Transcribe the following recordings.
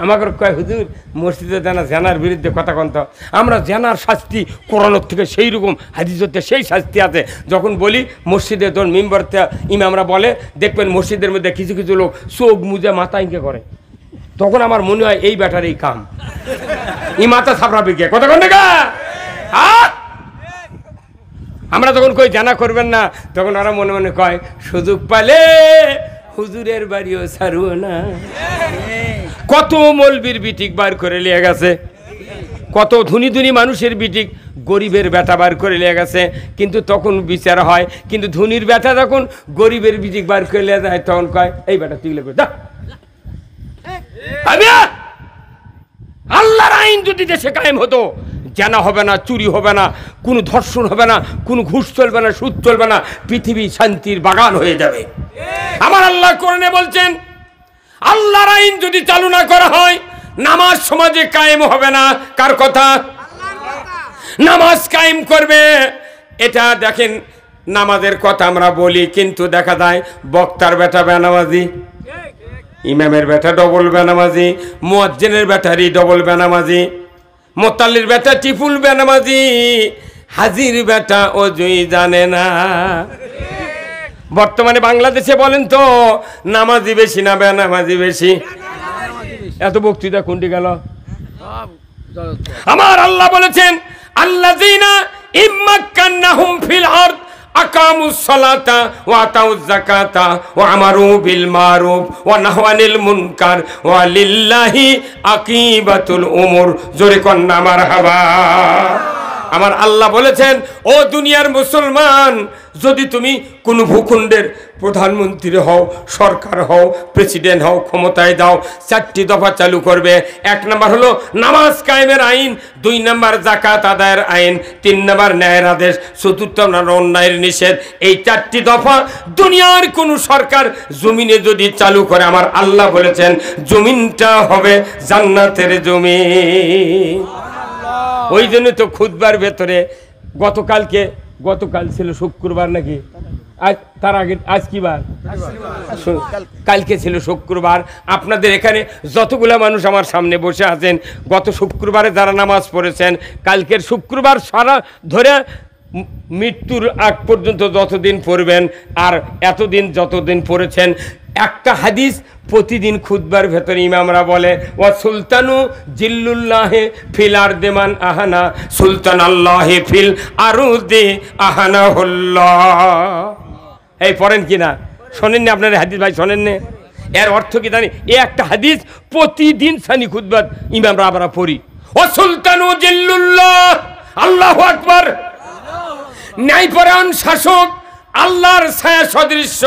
আমাকে কয় হুজুর মসজিদে জেনার বিরুদ্ধে কথা কন্ত আমরা জেনার শাস্তি কোরআনের থেকে সেই রকম হাদিস হতে সেই শাস্তি আছে যখন বলি মসজিদে তোর মেম্বারতে ইমামরা বলে দেখবেন মসজিদের মধ্যে কিছু কিছু লোক চোখ মুজে মাথা ইঁকে করে তখন আমার মনে হয় এই ব্যাটার এই কাম ই মাথা ছাপড়াবে কে কথা কন না আমরা যখন কই জানা করবেন না তখন ওরা মনে মনে কয় সুযোগ পালে হুজুরের বাড়িও ছাড়ুও না কত মৌলবীর বিটিক বার করে নিয়ে গেছে কত ধনী ধনী মানুষের বিটিক গরিবের বেটা বার করে নিয়ে গেছে কিন্তু তখন বিচার হয় কিন্তু ধনীর বেটা যখন গরিবের বিটিক বার করে নিয়ে যায় তখন কয় এই বেটা তুই লেগে দা আল্লাহর আইন যদি দেশে কায়েম হতো জানা হবে না চুরি হবে না কোনো ধর্ষণ হবে না কোনো ঘুষ চলবে না সুদ চলবে না পৃথিবী শান্তির বাগান হয়ে যাবে আমার আল্লাহ কোরআনে বলছেন আল্লাহর আইন যদি চালু না করা হয় নামাজ সমাজে কায়েম হবে না কার কথা নামাজ কায়েম করবে এটা দেখেন নামাজের কথা আমরা বলি কিন্তু দেখা যায় বক্তার বেটা বেনামাজি ইমামের বেটা ডবল বেনামাজি মুয়াজ্জিনের বেটারই ডবল বেনামাজি মোতাল্লির বেটা টিপুল বেনামাজি হাজির বেটা ওজুই জানে না বর্তমানে বাংলাদেশে বলেন তো নামাজি বেশি না বেনামাজি বেশি এত বক্তৃতা কোনটি গেল আমার আল্লাহ বলেছেন আল্লাযীনা ইম্মাক্কান্নাহুম ফিল আরদ আকামুস সালাতা ওয়া আতাউজ যাকাতা ওয়া আমারু বিল মারুফ ওয়া নাহাউ আনিল মুনকার ওয়া লিল্লাহি আকিবাতুল উমুর জোরে কন্না মারহাবা আমার আল্লাহ বলেছেন ও দুনিয়ার মুসলমান যদি তুমি কোন ভূখণ্ডের প্রধানমন্ত্রী হও সরকার হও প্রেসিডেন্ট হও ক্ষমতায় দাও চারটি দফা চালু করবে এক নাম্বার হলো নামাজ কায়েমের আইন দুই নাম্বার যাকাত আদায়ের আইন তিন নাম্বার ন্যায়ের আদেশ চতুর্থ নাম্বার অন্যায়ের নিষেধ এই চারটি দফা দুনিয়ার কোন সরকার জমিনে যদি চালু করে আমার আল্লাহ বলেছেন জমিনটা হবে জান্নাতের জমিন ওই জন্য তো খুতবার ভেতরে গতকাল ছিল শুক্রবার নাকি আজ তার আগে আজ কি বার কালকে ছিল শুক্রবার আপনাদের এখানে যতগুলা মানুষ আমার সামনে বসে আছেন গত শুক্রবারে যারা নামাজ পড়েছেন কালকের শুক্রবার সারা ধরে মৃত্যুর আগ পর্যন্ত যতদিন পড়বেন আর এতদিন যতদিন পড়েছেন একটা হাদিস প্রতিদিন খুতবার ভেতরে ইমামরা বলে ওয়া সুলতানু জিল্লুল্লাহে ফিল আরদি মান আহানা সুলতান আল্লাহি ফিল আরদি আহানাহুল্লাহ এই পড়েন কিনা শোনেন না আপনারা হাদিস ভাই শোনেন না এর অর্থ কি জানি এই একটা হাদিস প্রতিদিন সানি খুতবা ইমামরা আমরা পড়ি ওয়া সুলতানু জিল্লুল্লাহ আল্লাহু আকবার ন্যায়পরায়ণ শাসক আল্লাহর ছায়া সদৃশ্য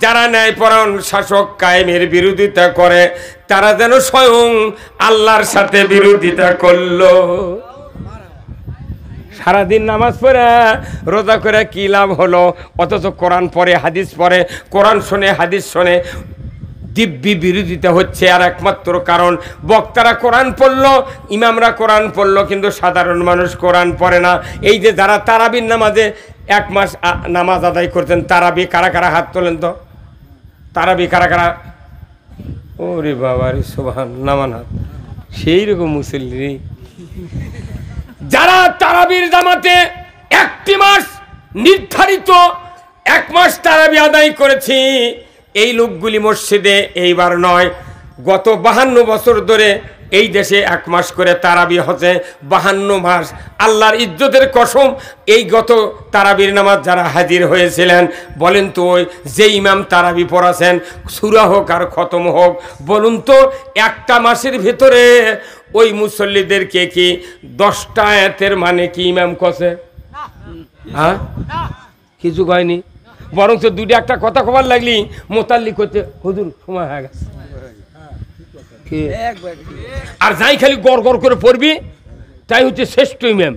যারা ন্যায়পরায়ণ শাসক কায়েমের বিরোধিতা করে তারা যেন স্বয়ং আল্লাহর সাথে বিরোধিতা করলো সারাদিন নামাজ পড়ে রোজা করে কি লাভ হলো অথচ কোরআন পড়ে হাদিস পড়ে কোরআন শোনে হাদিস শোনে দিব্যি বিরোধিতা হচ্ছে আর একমাত্র কারণ বক্তারা কোরআন পড়লো ইমামরা কোরআন পড়লো কিন্তু সাধারণ মানুষ কোরআন পড়ে না এই যে যারা তারাবির নামাজে এক মাস নামাজ আদায় করতেন তারাবি কারা কারা হাত তোলেন তো তারাবি কারা কারা ওরে বাবা রে সুবহান নামান হাত সেই রকম মুসল্লি যারা তারাবির জামাতে একটি মাস নির্ধারিত এক মাস তারাবি আদায় করেছি এই লোকগুলি মসজিদে এইবার নয় গত 52 বছর ধরে এই দেশে এক মাস করে তারাবি হচ্ছে 52 মাস আল্লাহর ইজ্জতের কসম এই গত তারাবির নামাজ যারা হাজির হয়েছিলেন বলেন তো ওই যে ইমাম তারাবি পড়াছেন সূরা হোক আর খতম হোক বলুন তো একটা মাসের ভিতরে ওই মুসল্লিদেরকে কি 10টা আয়াতের মানে কি ইমাম কছে হ্যাঁ কিছু কয়নি বরং তো দুটো একটা কথা খবর লাগলি মোতাল্লি করতে হুজুর সময় হয়ে গেছে আর যাই খালি গড় গড় করে পড়বি তাই হচ্ছে শ্রেষ্ঠ ইমাম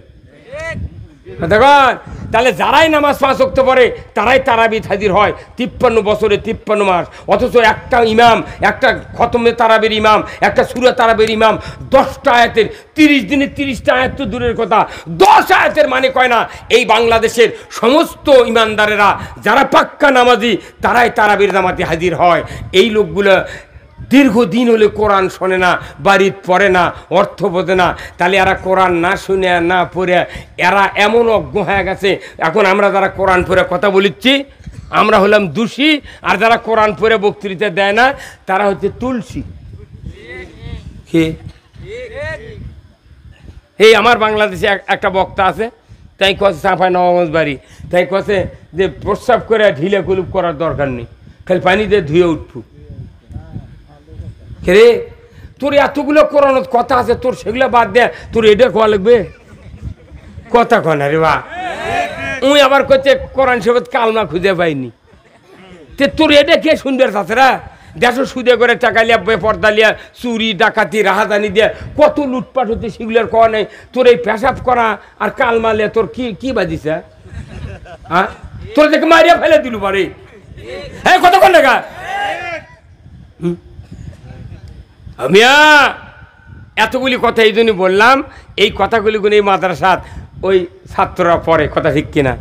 দেখুন তাহলে যারাই নামাজ 5 ওয়াক্ত পড়ে তারাই তারাবির হাজির হয় 53 বছরে 53 মাস অথচ একটা ইমাম একটা খতমে তারাবির ইমাম একটা সূরা তারাবির ইমাম 10টা আয়াতের 30 দিনে 30টা আয়াত তো দূরের কথা 10 আয়াতের মানে কয় না এই বাংলাদেশের সমস্ত ইমানদারেরা যারা পাক্কা নামাজি তারাই তারাবির জামাতে হাজির হয় এই লোকগুলো দীর্ঘদিন হলে কোরআন শোনে না, বাড়িতে পড়ে না, অর্থ বোঝে না, তাহলে এরা কোরআন না শুনে না পড়ে এরা এমন অজ্ঞ হয়ে গেছে। এখন আমরা যারা কোরআন পড়ে কথা বলিচ্ছি আমরা হলাম দোষী, আর যারা কোরআন পড়ে বক্তৃতা দেয় না তারা হচ্ছে তুলসী। কে? এই আমার বাংলাদেশে একটা বক্তা আছে, তাই কছে চাঁপাই নবাবগঞ্জ বাড়ি, তাই কছে যে প্রস্রাব করে ঢিলে কুলুপ করার দরকার নেই, খালি পানি দিয়ে ধুয়ে উঠবো। রে তোর এতগুলো কোরআন কথা আছে, তোর সেগুলো বাদ দে, তোর এটা কোয়া লাগবে কথা কনা রে বা। উই আবার করছে কোরআন শরীফ কালমা খুঁজে পাইনি, তে তোর এটা কে সুন্দর আছে রা? দেশো সুদে করে টাকা লিয়া পর্দা লিয়া চুরি ডাকাতি রাহাজানি দিয়ে কত লুটপাট হচ্ছে, সেগুলোর কোয়া নেই। তোর এই পেশাব করা আর কালমা লিয়া তোর কি কি বাজিছে? হ্যাঁ তোর দেখে মারিয়া ফেলে দিলু পারে। হ্যাঁ কত কোন লেখা আমিয়া এতগুলি কথা এই জন্য বললাম, এই কথাগুলি গুলো এই মাদ্রাসাত ওই ছাত্ররা পড়ে, কথা ঠিক কিনা?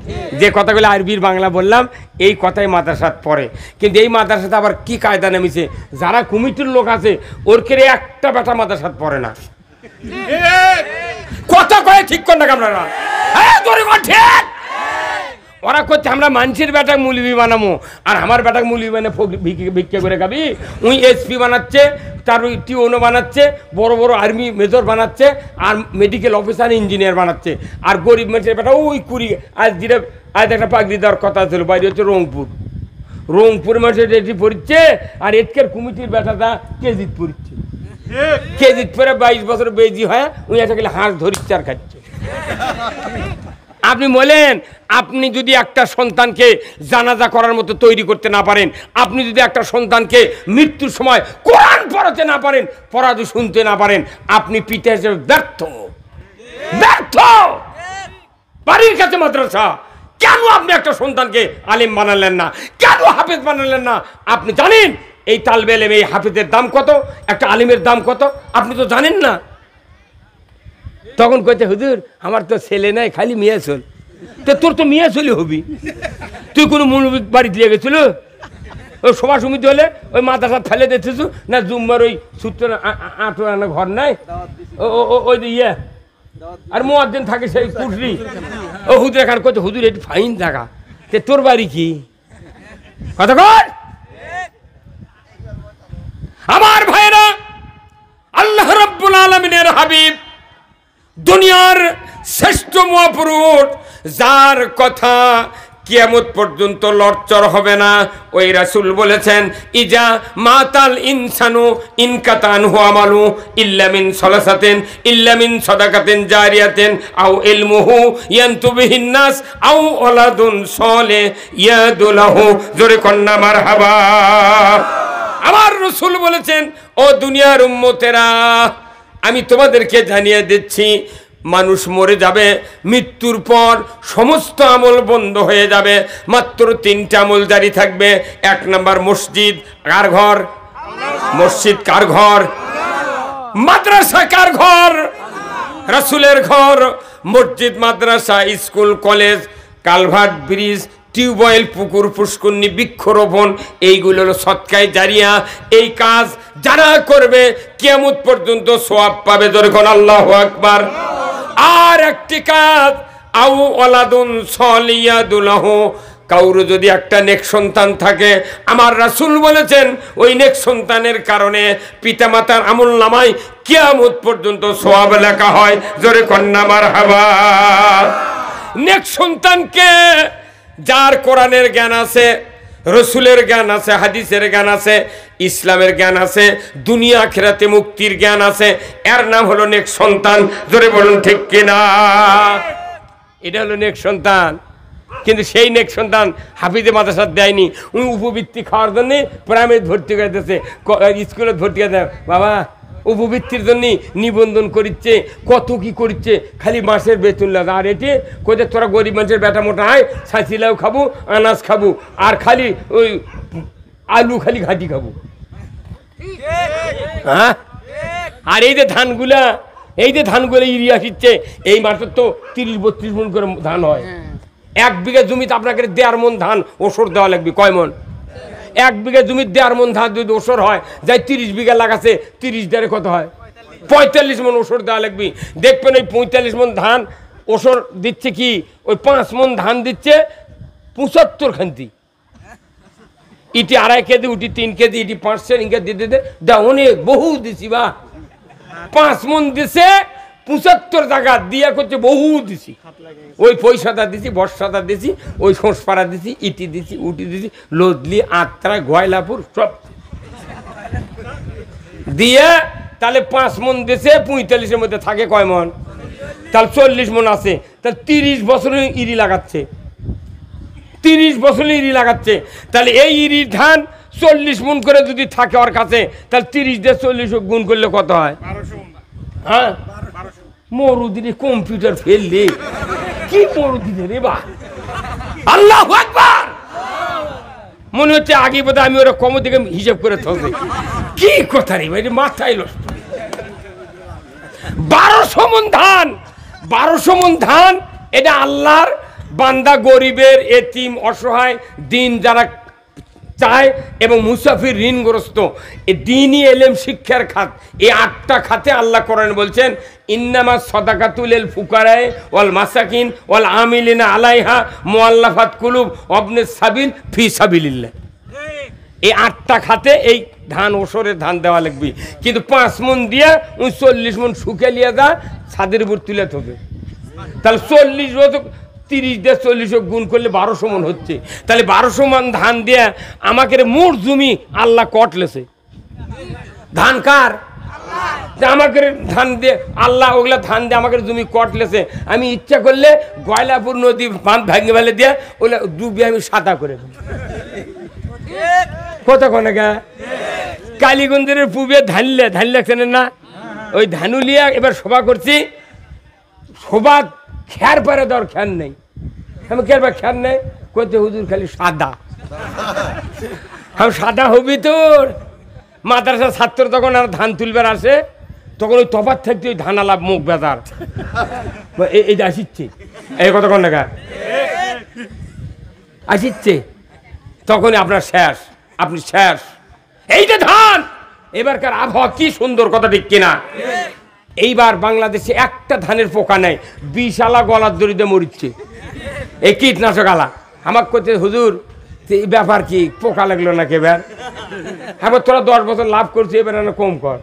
যে কথাগুলো আরবির বাংলা বললাম এই কথাই মাদ্রাসাত পড়ে, কিন্তু এই মাদ্রাসাতে আবার কি কায়দা নেমেছে, যারা কমিটির লোক আছে ওর কেড়ে একটা বেটা মাদ্রাসাত পড়ে না। কথা কয়ে ঠিক কর না আপনারা? হ্যাঁ তোর ঠিক। ওরা করছে আমরা মানুষের বেটাক মুলিবি বানাবো, আর আমার বেটাক মুলিবি বানিয়ে ভিক্ষা করে খাবি। উই এসপি বানাচ্ছে, তার ওই টিওনো বানাচ্ছে, বড় বড় আর্মি মেজর বানাচ্ছে, আর মেডিকেল অফিসার ইঞ্জিনিয়ার বানাচ্ছে। আর গরিব মানুষের বেটা ওই কুড়ি আজ যেটা আজ একটা পাগড়ি দেওয়ার কথা ছিল, বাইরে হচ্ছে রংপুর মানুষের এটি পড়ছে, আর এটকের কমিটির বেটাটা কেজিত পড়ছে। কেজিত পরে 22 বছর বেজি হয়, উনি একটা গেলে হাঁস ধরিচ্ছে আর খাচ্ছে। আপনি বলেন, আপনি যদি একটা সন্তানকে জানাজা করার মতো তৈরি করতে না পারেন, আপনি যদি একটা সন্তানকে মৃত্যুর সময় কোরআন পড়াতে না পারেন, পড়াতে শুনতে না পারেন, আপনি পিতা হিসেবে ব্যর্থ। ব্যর্থ। বাড়ির কাছে মাদ্রাসা, কেন আপনি একটা সন্তানকে আলেম বানালেন না? কেন হাফেজ বানালেন না? আপনি জানেন এই তালবে ইলম, এই হাফেজের দাম কত, একটা আলিমের দাম কত? আপনি তো জানেন না। তখন কইতে হুজুর আমার তো ছেলে নাই, খালি মেয়ে চল। তো তোর তো মেয়ে চলে হবি, তুই কোনো মুরব্বি বাড়িতে লিয়ে গেছিল? ওই সভা সমিতি হলে ওই মাদ্রাসা ফেলে দিতেছ না, জুম্মার ওই সূত্র আটো আনা ঘর নাই, ওই ইয়ে আর মুয়াজ্জিন থাকে সেই কুঠরি, ও হুজুর এখানে কইতে হুজুর এটি ফাইন জায়গা। তে তোর বাড়ি কি? কথা কর। আমার ভাইরা, আল্লাহ রাব্বুল আলামিনের হাবিব, দুনিয়ার শ্রেষ্ঠ মহাপুরুষ, যার কথা কিয়ামত পর্যন্ত লড়চড় হবে না, ওই রাসূল বলেছেন ইজা মাতাল ইনসানু ইনকাতান হু আমালু ইল্লা মিন সালাসাতিন ইল্লা মিন সাদাকাতিন জারিয়াতিন আও ইলমুহু ইয়ানতুবিহিন নাস আও ওয়ালাদুন সালেহ ইয়াদুলাহু। জোরে কন্না মারহাবা। আমার রাসূল বলেছেন, ও দুনিয়ার উম্মতেরা, আমি তোমাদেরকে জানিয়ে দিচ্ছি, মানুষ মরে যাবে, মৃত্যুর পর সমস্ত আমল বন্ধ হয়ে যাবে, মাত্র 3টা আমল জারি থাকবে। 1 নাম্বার মসজিদ। কার ঘর? মসজিদ কার ঘর? মাদ্রাসা কার ঘর? রাসূলের ঘর। মসজিদ, মাদ্রাসা, school, college, culvert, bridge, tube well, পুকুর, পুষ্করণী, বৃক্ষরোপণ, এইগুলো হলো সদকায়ে জারিয়া। এই কাজ যারা করবে কিয়ামত পর্যন্ত সওয়াব পাবে। যখন আল্লাহু আকবার। আর একটি কাজ, আউ ওয়ালাদুন সালিয়াদুলাহু, কাউর যদি একটা নেক সন্তান থাকে, আমার রাসূল বলেছেন ওই নেক সন্তানের কারণে পিতামাতার আমলনামায় কিয়ামত পর্যন্ত সওয়াব লেখা হয়। জোরে কন্না মারহাবা। নেক সন্তানকে, যার কোরআনের জ্ঞান আছে, রসুলের জ্ঞান আছে, হাদিসের জ্ঞান আছে, ইসলামের জ্ঞান আছে, দুনিয়া আখিরাতে মুক্তির জ্ঞান আছে, এর নাম হলো নেক সন্তান। জোরে বলুন ঠিক কিনা? এটা হলো নেক সন্তান। কিন্তু সেই নেক সন্তান হাফিজে মাদ্রাসা দেয়নি, উনি উপবৃত্তি খাওয়ার জন্যে প্রাইমারি ভর্তি করে দিয়েছে, স্কুলে ভর্তি করে দেয়। বাবা উপবৃত্তির জন্য নিবন্ধন করিচ্ছে, কত কি করছে, খালি মাসের বেতন লাগে। আর এটি কোথায় তোরা গরিব মানুষের বেটা মোটা হয়, ছাঁচিলাও খাবো, আনাজ খাবো, আর খালি ওই আলু খালি ঘাটি খাবো। হ্যাঁ, আর এই যে ধানগুলা, এই যে ধানগুলো ইউরিয়া দিচ্ছে, এই মাসের তো 30-32 মণ করে ধান হয়। 1 বিঘা জমিতে আপনাকে 1.5 মণ ধান ওষুধ দেওয়া লাগবে। কয় মণ? 1 বিঘা জমির 1.5 মণ ধান যদি ওসর হয় যাই 30 বিঘা লাগাছে 30 দ্বারে কত হয় 45 মণ ওসর দেওয়া লাগবে দেখবেন ওই 45 মণ ধান ওসর দিচ্ছে কি ওই 5 মণ ধান দিচ্ছে 75 খান্তি ইটি 2.5 কেজি উটি 3 কেজি ইটি 5 সের ইনকে দিতে দা অনেক বহু দিছি বা 5 মণ দিছে 75 টাকা দিয়া করছে বহু দিছি ওই পয়সাটা দিছি বর্ষাটা দিছি ওই সংস্পাড়া দিছি ইটি দিছি উটি দিছি লোদলি আত্রা গয়লাপুর সব দিয়ে তাহলে 5 মণ দিছে 45 এর মধ্যে থাকে কয় মণ তাহলে 40 মণ আছে তাহলে 30 বছর ইরি লাগাচ্ছে 30 বছর ইরি লাগাচ্ছে তাহলে এই ইরির ধান 40 মণ করে যদি থাকে ওর কাছে তাহলে 30 দিয়ে 40 গুণ করলে কত হয় 1200 হ্যাঁ মরুদিনে কম্পিউটার ফেললে কি মরুদিনে রে বা আল্লাহু আকবার মনে হচ্ছে আগে বোধহয় আমি ওরা কম থেকে হিসাব করে থাকবে কি কথা রে ভাই মাথায় নষ্ট 1200 মণ ধান 1200 মণ ধান এটা আল্লাহর বান্দা গরিবের এতিম অসহায় দিন যারা চায় এবং মুসাফির ঋণগ্রস্ত এই দ্বীনি ইলম শিক্ষার খাত এই 8টা খাতে আল্লাহ কোরআনে বলছেন ইন্নামা সাদাকাতুল লিল ফুকারায়ে ওয়াল মাসাকিন ওয়াল আমিলিনা আলাইহা মুআল্লাফাত কুলুব ওয়াবনিস সাবিল ফি সাবিলিল্লাহ এই 8টা খাতে এই ধান ওসরের ধান দেওয়া লাগবে কিন্তু 5 মণ দিয়ে 40 মণ শুকে লিয়ে যা ছাদের উপর তুলে থবে তাহলে 40 বছর 30 দিয়ে 40 গুণ করলে 1200 মণ হচ্ছে তাহলে 1200 মণ ধান দিয়ে আমাকে মোট জমি আল্লাহ কটলেছে ধান কার আমাকে ধান দিয়ে আল্লাহ ওগুলা ধান দিয়ে আমাকে জমি কটলেছে আমি ইচ্ছা করলে গয়লাপুর নদী বাঁধ ভাঙে ফেলে দিয়ে ওগুলা ডুবিয়ে আমি সাদা করে কত কোনে গা কালীগঞ্জের পূবে ধানলে ধান লাগছেন না ওই ধানুলিয়া এবার সভা করছি সভা খেয়ার পারে দর খেয়ার নেই আমি খেয়ার বা খেয়ার নেই কইতে হুজুর খালি সাদা আমি সাদা হবি তোর মাদ্রাসা ছাত্র তখন আর ধান তুলবার আসে তখন ওই তফাত থাকতে ওই ধান আলাপ মুখ বেতার এই যে আসিচ্ছে এই কতক্ষণ টাকা আসিচ্ছে তখনই আপনার শেষ আপনি শেষ এই যে ধান এবারকার আবহাওয়া কি সুন্দর কথা ঠিক কিনা এইবার বাংলাদেশে একটা ধানের পোকা নেই 20 আলা গলার দড়িতে মরিচ্ছে এই কীটনাশক আলা আমার করতে হুজুর এই ব্যাপার কি পোকা লাগলো নাকি এবার এবার তোরা 10 বছর লাভ করছিস এবার কম কর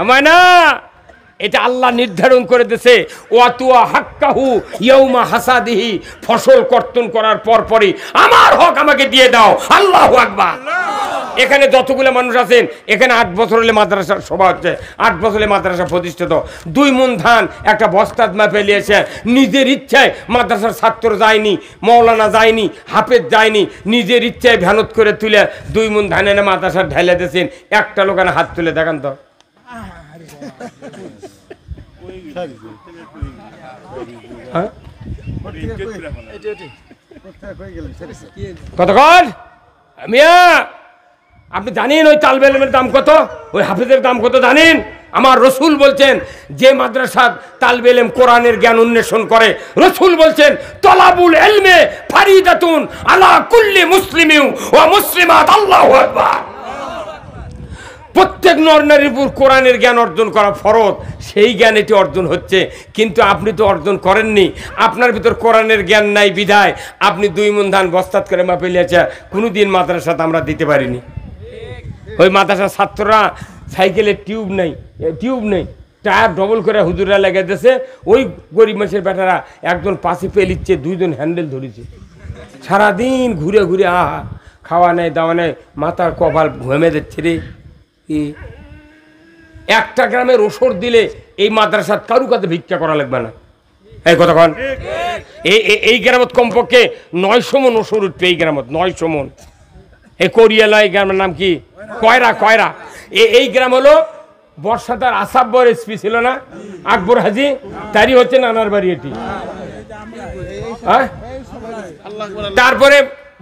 আমায় না এটা আল্লাহ নির্ধারণ করে দিয়েছে ওয়াতুয়া হাক্কাহু ইয়াউমা হাসাদিহি ফসল কর্তন করার পর পরই আমার হক আমাকে দিয়ে দাও আল্লাহু আকবার এখানে যতগুলো মানুষ আছেন এখানে 8 বছর হলে মাদ্রাসার সভা হচ্ছে 8 বছরে মাদ্রাসা প্রতিষ্ঠিত 2 মণ ধান একটা বস্তাত মাপে নিয়েছে নিজের ইচ্ছায় মাদ্রাসার ছাত্র যায়নি মৌলানা যায়নি হাফেজ যায়নি নিজের ইচ্ছায় ভ্যানত করে তুলে 2 মণ ধান এনে মাদ্রাসার ঢেলে দিয়েছেন একটা লোক হাত তুলে দেখান তো কতক্ষণ মিয়া আপনি জানেন ওই তালবেলের দাম কত ওই হাফেজের দাম কত জানেন আমার রসুল বলছেন যে মাদ্রাসা তালবেলেম কোরআনের জ্ঞান উন্বেষণ করে রসুল বলছেন তলাবুল ইলমে ফারিদাতুন আলা কুল্লি মুসলিমিন ওয়া মুসলিমাত আল্লাহু আকবার প্রত্যেক নর নারীর উপর কোরআনের জ্ঞান অর্জন করা ফরজ সেই জ্ঞান এটি অর্জন হচ্ছে কিন্তু আপনি তো অর্জন করেননি আপনার ভিতর কোরআনের জ্ঞান নাই বিধায় আপনি 2 মণ ধান বস্তাত করে মাপে নিয়েছে কোনোদিন মাদ্রাসাতে আমরা দিতে পারিনি ওই মাদ্রাসার ছাত্ররা সাইকেলের টিউব নেই টায়ার ডবল করে হুজুরা লেগে দিয়েছে ওই গরিব মানুষের বেটারা একজন পাশে পেলিচ্ছে 2 জন হ্যান্ডেল ধরেছে সারাদিন ঘুরে ঘুরে আহা খাওয়া নেই দাওয়া নেই মাথার কপাল ঘুমে যাচ্ছে রে একটা গ্রামের ওসর দিলে এই মাদ্রাসার কারু কাছে ভিক্ষা করা লাগবে না এই কতক্ষণ এই গ্রামত কমপক্ষে 900 মণ ওসর উঠবে এই গ্রামত 900 মণ এই কোরিয়ালা এই গ্রামের নাম কি কয়রা এই গ্রাম হলো বর্ষাতার আসাব্বর এসপি ছিল না আকবর হাজি তারই হচ্ছে নানার বাড়ি এটি তারপরে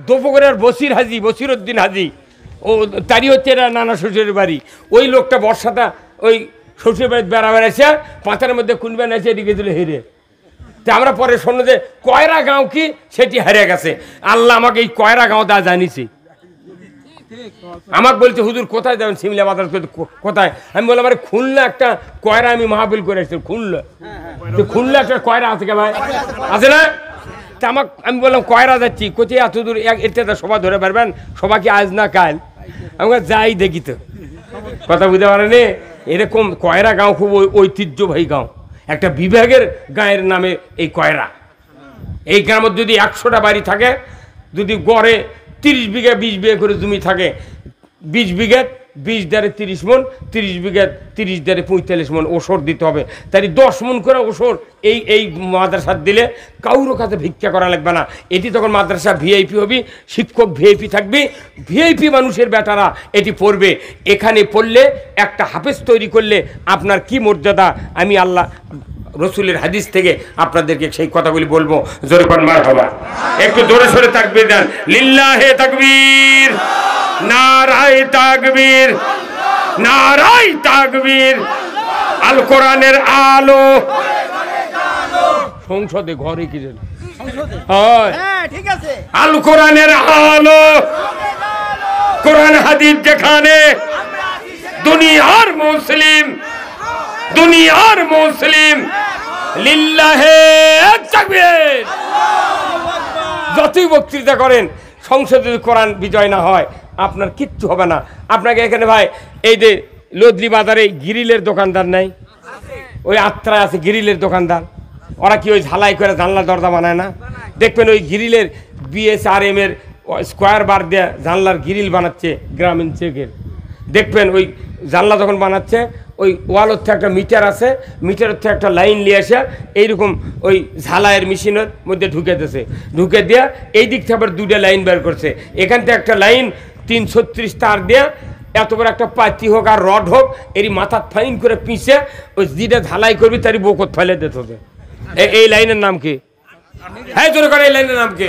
দোপগড়ের বসিরউদ্দিন হাজি ও তারই হচ্ছে এরা নানা শ্বশুরের বাড়ি ওই লোকটা বর্ষাটা ওই শ্বশুরের বাড়িতে বেড়া বেড়াইছে পাতার মধ্যে কুনবেন আছে এদিকে দিল হেরে তা আমরা পরে শুনলো যে কয়রা গাঁও কি সেটি হারিয়ে গেছে। আল্লাহ আমাকে এই কয়রা গাঁও দা জানিয়েছি। আমাকে বলছে হুজুর কোথায় যাবেন, সিমলা মাদার কোথায়? আমি বললাম আরে খুলনা একটা কয়রা আমি মাহফিল করে এসেছি। খুলনা খুলনা একটা কয়রা আছে কে ভাই, আছে না? তা আমাকে আমি বললাম কয়রা যাচ্ছি, কোথায় এত দূর এটা সবাই ধরে পারবেন, সবাই কি আজ না কাল? আমি যাই দেখি তো, কথা বুঝতে পারেনি। এরকম কয়রা গাঁও খুব ঐতিহ্যবাহী গাঁও, একটা বিভাগের গাঁয়ের নামে এই কয়রা। এই গ্রামের যদি 100টা বাড়ি থাকে, যদি গড়ে 30 বিঘা 20 বিঘা করে জমি থাকে, 20 বিঘা 20 দ্বারে 30 মন, 30 বিঘা 30 দ্বারে 45 মন ওষর দিতে হবে। তাই 10 মন করে ওষর এই মাদ্রাসা দিলে কাউরো কাছে ভিক্ষা করা লাগবে না। এটি তখন মাদ্রাসা ভিআইপি হবি, শিক্ষক ভিআইপি থাকবি, ভিআইপি মানুষের বেটারা এটি পড়বে। এখানে পড়লে একটা হাফেজ তৈরি করলে আপনার কি মর্যাদা, আমি আল্লাহ রসুলের হাদিস থেকে আপনাদেরকে সেই কথাগুলি বলবো। জোরে কোন মারহাবা, একটু জোরে সোরে তাকবীর দেন। লিল্লাহে তাকবীর, নারায়ে তাকবীর, নারায়ে তাকবীর। আল কোরআনের আলো সংসদে ঘরে কি জানি ঠিক আছে, আল কোরআনের আলো, কোরআন হাদিস যেখানে, দুনিয়ার মুসলিম, দুনিয়ার মুসলিম। লিল্লাহে তাকবীর। যতই বক্তৃতা করেন, সংসদে যদি কোরআন বিজয় না হয় আপনার কিচ্ছু হবে না। আপনাকে এখানে ভাই এই যে লদলি বাজারে গ্রিলের দোকানদার নাই, ওই আত্রায় আছে গ্রিলের দোকানদার, ওরা কি ওই ঝালাই করে জানলা দরজা বানায় না? দেখবেন ওই গ্রিলের BSRM এর স্কোয়ার বার দিয়ে জানলার গ্রিল বানাচ্ছে গ্রামীণ চেকের। দেখবেন ওই জানলা যখন বানাচ্ছে ওই ওয়ালের থেকে একটা মিটার আছে, মিটারের থেকে একটা লাইন নিয়ে আসে এইরকম ওই ঝালাইয়ের মেশিনের মধ্যে ঢুকে দিয়েছে, ঢুকে দিয়ে এই দিক থেকে আবার 2টা লাইন বের করছে। এখান থেকে একটা লাইন 336 তার দিয়ে এত বড় একটা পাতি হোক আর রড হোক এরই মাথা ফাইন করে পিষে ওই যেটা ঝালাই করবি তারই বকত ফেলে দিতে হবে। এই লাইনের নাম কি? হ্যাঁ জোরে করে, এই লাইনের নাম কি?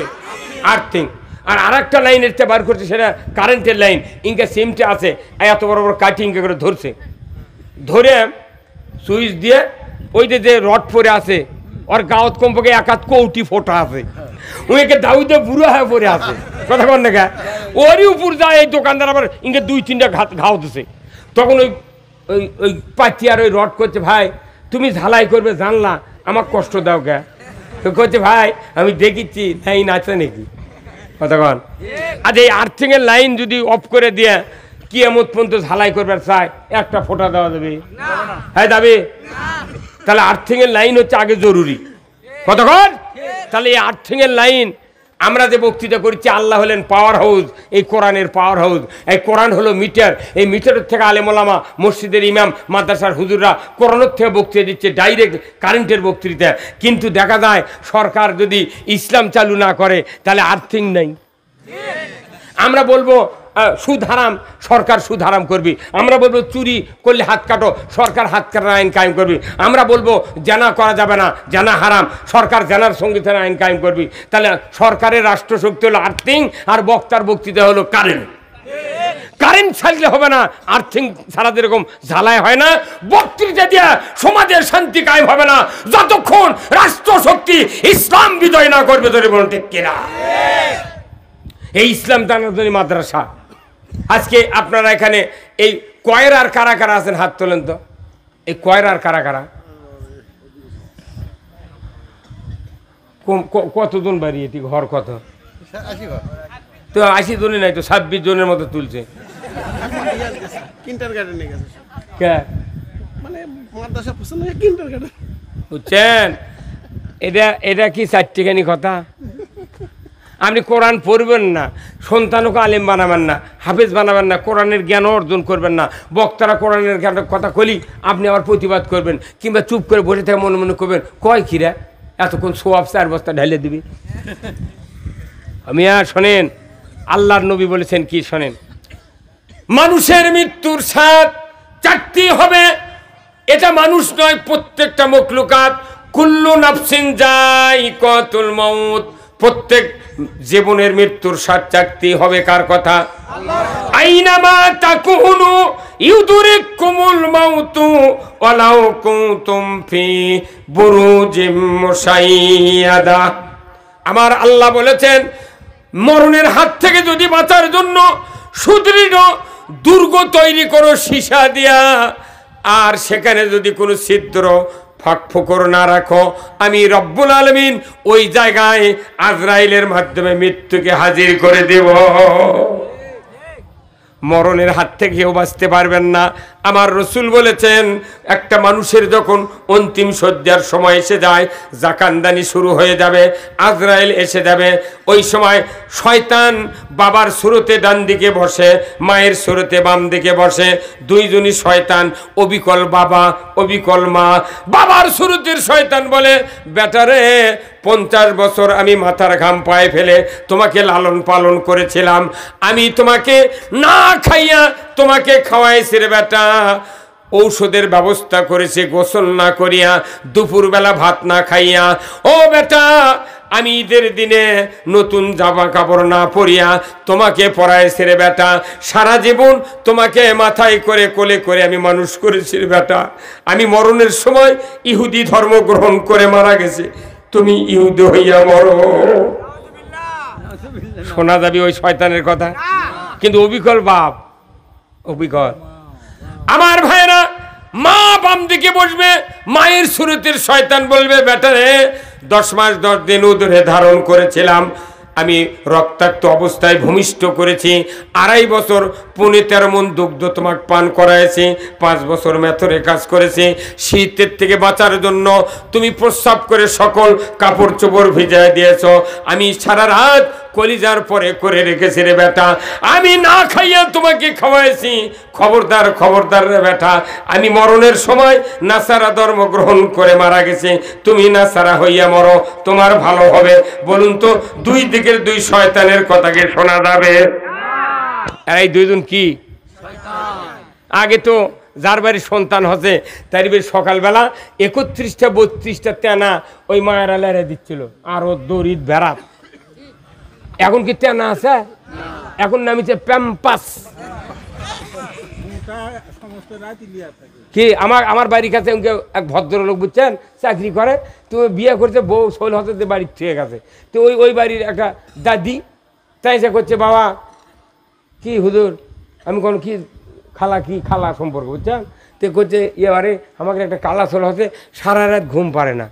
আর্থিং। আর আরেকটা লাইন এর বার করছে, সেটা কারেন্টের লাইন, ইনকা সিমটা আছে, এত বড় বড় কাটিং করে ধরছে, ধরে সুইচ দিয়ে ওই যে রড পরে আছে ওর গাঁত কমপক্ষে 1 কোটি ফোটা আছে, ওইকে দাউদে বুড়ো হয়ে পড়ে আছে, কথা কন না? ওরই উপর যায় এই দোকানদার আবার ইনকে 2-3টা ঘাও দিছে। তখন ওই ওই ওই পাতি আর ওই রড করছে, ভাই তুমি ঝালাই করবে জানলা, আমার কষ্ট দাও কে? করছে ভাই আমি দেখিচ্ছি লাইন আছে নাকি, কথা কন? আজ এই আর্থিংয়ের লাইন যদি অফ করে দিয়ে কিয়ামত পর্যন্ত ঝালাই করবার চায়, একটা ফোঁটা দেওয়া যাবে? হ্যাঁ যাবে? তাহলে আর্থিংয়ের লাইন হচ্ছে আগে জরুরি, কতক্ষণ? তাহলে এই আর্থিংয়ের লাইন আমরা যে বক্তৃতা করছি, আল্লাহ হলেন পাওয়ার হাউস, এই কোরআনের পাওয়ার হাউস, এই কোরআন হলো মিটার। এই মিটারের থেকে আলেম ওলামা, মসজিদের ইমাম, মাদ্রাসার হুজুররা কোরআনের থেকে বক্তৃতা দিচ্ছে, ডাইরেক্ট কারেন্টের বক্তৃতা। কিন্তু দেখা যায় সরকার যদি ইসলাম চালু না করে তাহলে আর্থিং নেই। আমরা বলবো সুদ হারাম, সরকার সুদ হারাম করবি। আমরা বলবো চুরি করলে হাত কাটো, সরকার হাত কাটার আইন কায়েম করবি। আমরা বলবো জানা করা যাবে না, জানা হারাম, সরকার জানার সংবিধান আইন কায়েম করবি। তাহলে সরকারের রাষ্ট্রশক্তি হলো আর্থিং, আর বক্তার বক্তৃতা হলো কারেন্ট। কারেন্ট ছাড়লে হবে না, আর্থিং ছাড়া যেরকম ঝালাই হয় না, বক্তৃতা দিয়ে সমাজের শান্তি কায়েম হবে না যতক্ষণ রাষ্ট্রশক্তি ইসলাম বিজয় না করবে। ধরে বলুন ঠিক কিনা? এই ইসলাম দানাদারি মাদ্রাসা। আজকে আপনারা এখানে এই কয়রার কারা কারা আছেন হাত তোলেন তো? এই কয়রার কারা কারা? কতজন বাড়ি? এটি ঘর কত? তো 80 জনই নাই তো, 26 জনের মতো তুলছে। বুঝছেন? এটা কি 4টিখানি কথা? আপনি কোরআন পড়বেন না, সন্তানকে আলেম বানাবেন না, হাফেজ বানাবেন না, কোরআনের জ্ঞান অর্জন করবেন না, বক্তারা কোরআনের জ্ঞানের কথা কলি আপনি আবার প্রতিবাদ করবেন, কিংবা চুপ করে বসে থেকে মনে মনে করবেন কয় কিরা এতক্ষণ সোয়াব 4 বস্তা ঢালে দিবি। আমি আর শোনেন, আল্লাহর নবী বলেছেন কি শোনেন, মানুষের মৃত্যুর স্বাদ 4টি হবে। এটা মানুষ নয়, প্রত্যেকটা মখলুকাত। কুল্লু নাফসিন যায়িকাতুল মাউত, প্রত্যেক জীবনের মৃত্যুর স্বাদ চাকতেই হবে কার কথা? আইনামা তাকুনু ইউদরিকুমুল মাউতু ওয়ালাউ কুনতুম ফি বুরুজিম মুশাইয়াদা। আমার আল্লাহ বলেছেন, মরণের হাত থেকে যদি বাঁচার জন্য সুদৃঢ় দুর্গ তৈরি করো সীসা দিয়া, আর সেখানে যদি কোনো ছিদ্র ফাঁক ফোকর না রাখো, আমি রব্বুল আলামিন ওই জায়গায় আজরাইলের মাধ্যমে মৃত্যুকে হাজির করে দেব। মরণের হাত থেকে কেউ বাঁচতে পারবেন না। আমার রসুল বলেছেন, একটা মানুষের যখন অন্তিম শয্যার সময় এসে যায়, জাকানদানি শুরু হয়ে যাবে, আজরাইল এসে যাবে, ওই সময় শয়তান বাবার সুরতে ডান দিকে বসে, মায়ের সুরতে বাম দিকে বসে, দুইজনই শয়তান, অবিকল বাবা অবিকল মা। বাবার সুরতের শয়তান বলে, বেটারে 50 বছর আমি মাথার ঘাম পায়ে ফেলে তোমাকে লালন পালন করেছিলাম, আমি তোমাকে না খাইয়া তোমাকে খাওয়াইছি রে বেটা, ঔষধের ব্যবস্থা করেছে গোসল না করিয়া, দুপুরবেলা ভাত না খাইয়া, ও বেটা আমি ঈদের দিনে নতুন জামা কাপড় না পরিয়া তোমাকে পরাইছি রে বেটা, সারা জীবন তোমাকে মাথায় করে কোলে করে আমি মানুষ করেছি রে বেটা, আমি মরণের সময় ইহুদি ধর্ম গ্রহণ করে মারা গেছে, তুমি ইহুদি হইয়া মরো। শোনা যাবে ওই শয়তানের কথা, কিন্তু অবিকল বাপ অবিকল। আমার ভাইরা, মা বাম দিকে বসবে, মায়ের সুরতের শয়তান বলবে, বেটারে 10 মাস 10 দিন উদরে ধারণ করেছিলাম, আমি রক্তাক্ত অবস্থায় ভূমিষ্ঠ করেছি, 2.5 বছর 13.5 মণ দুগ্ধ তোমাকে পান করাইছি, 5 বছর মেথরে কাজ করেছি, শীতের থেকে বাঁচার জন্য তুমি প্রস্রাব করে সকল কাপড় চোপড় ভিজায় দিয়েছ, আমি সারা রাত কলিজার পরে করে রেখেছি রে বেটা, আমি না খাইয়া তোমাকে খাওয়াইছি, খবরদার খবরদার রে বেটা, আমি মরণের সময় নাসারা ধর্ম গ্রহণ করে মারা গেছি, তুমি নাসারা হইয়া মরো, তোমার ভালো হবে। বলুন তো, দুই দিকের দুই শয়তানের কথাকে শোনা যাবে? এই দুইজন কি? আগে তো যার বাড়ির সন্তান হচ্ছে তার বাড়ি সকালবেলা 31টা 32টা তেনা ওই মায়েরা লেড়ে দিচ্ছিল, আরো দড়িত বেড়া। এখন কি তেনা আছে? এখন নামিছে প্যাম্পাস। কি আমার বাড়ির কাছে এক ভদ্রলোক বুঝছেন, চাকরি করে, তুমি বিয়ে করছে, বউ 16 হাজার বাড়ি ঠিক আছে, তো ওই বাড়ির একটা দাদি তাই সে করছে, বাবা কি হুজুর, আমি কোনো কি খালা, কি খালা সম্পর্ক বুঝছেন, তো করছে এবারে আমাকে একটা কালা ছোল হচ্ছে, সারা রাত ঘুম পারে না,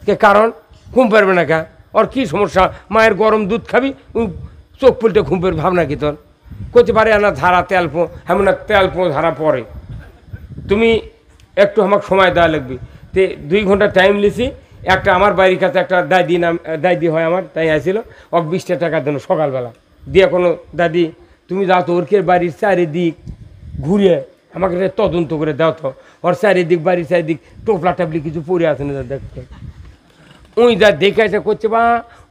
কে কারণ ঘুম পারবে না কে, ওর কি সমস্যা, মায়ের গরম দুধ খাবি, চোখ পুলটে ঘুম পেয়ে ভাবনা কি তোর, করতে পারে না ধারা তেলপো, এমন না তেলপো ধারা পরে, তুমি একটু আমাকে সময় দেওয়া লাগবে। তে 2 ঘন্টা টাইম লিছি, একটা আমার বাড়ির কাছে একটা দাদি নাম, দাদি হয় আমার, তাই আসছিল, ওকে 20টা টাকা দেন সকালবেলা দিয়ে, কোনো দাদি তুমি যাও তো ওরকে বাড়ির চারিদিক ঘুরে আমাকে তদন্ত করে দাও তো, ওর চারিদিক বাড়ির চারিদিক টোপলা টাপলি কিছু পরে আছে না দেখতে, ওই যা দেখে আসে করছে, বা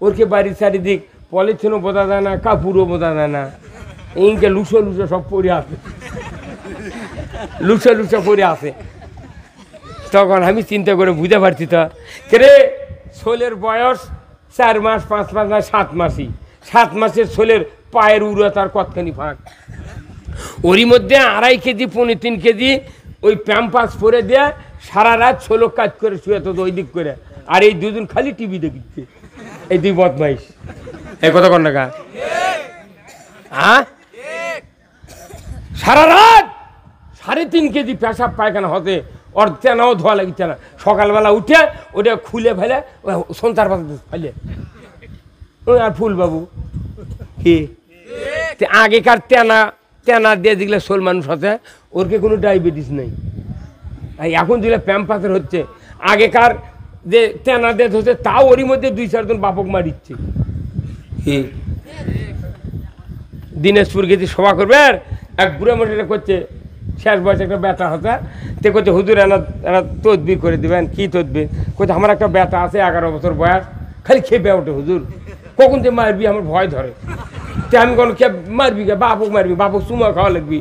ওরকে বাড়ির চারিদিক পলিথিনও বোঝা যায় না, কাপড়ও বোঝা যায় না, ইনকে লুসো লুসো সব পরে আছে, লুসো লুসো পরে আছে। তখন আমি চিন্তা করে বুঝতে পারছি, তো কে ছোলের বয়স 4 মাস 5 মাস না 7 মাসই, 7 মাসের ছোলের পায়ের উড়াতার কতখানি ফাঁক, ওরই মধ্যে 2.5 কেজি 3.5 কেজি ওই প্যাম্পাস পরে দেয়া, সারা রাত ছোলো কাজ করে শুয়ে তো ওই দিক করে, আর এই দুজন খালি টিভি দেখিচ্ছে, এই 2 বদমাইশ। এই কথা কন না, হ্যাঁ, সারা রাত 3.5 কেজি পেশাব পায়খানা হতে, ওর তেনাও ধোয়া লাগিচ্ছে না, সকালবেলা উঠে ওটা খুলে ফেলে সন্তার পাশে ফেলে, ওই আর ফুলবাবু কি আগেকার তেনা তেনা দিয়ে যেগুলো শোল মানুষ হচ্ছে, ওরকে কোনো ডায়াবেটিস নেই, এখন যেগুলো প্যাম্পাসের হচ্ছে, আগেকার যে তেনা দিয়ে হচ্ছে তাও ওরই মধ্যে 2-4 জন বাপক মারিচ্ছে। দিনাজপুর গেছি সভা করবে, এক বুড়া মশাইটা করছে, শেষ বয়সে একটা বেটা হচ্ছে, তে করছে হুজুর এনা তদবির করে দেবেন, কি তদবির করছে, আমার একটা বেটা আছে 11 বছর বয়স, খালি খেপে ওঠে হুজুর, কখন যে মারবি আমার ভয় ধরে, তে আমি কোনো কে মারবি, বাপক মারবি, বাপক চুমা খাওয়া লাগবি,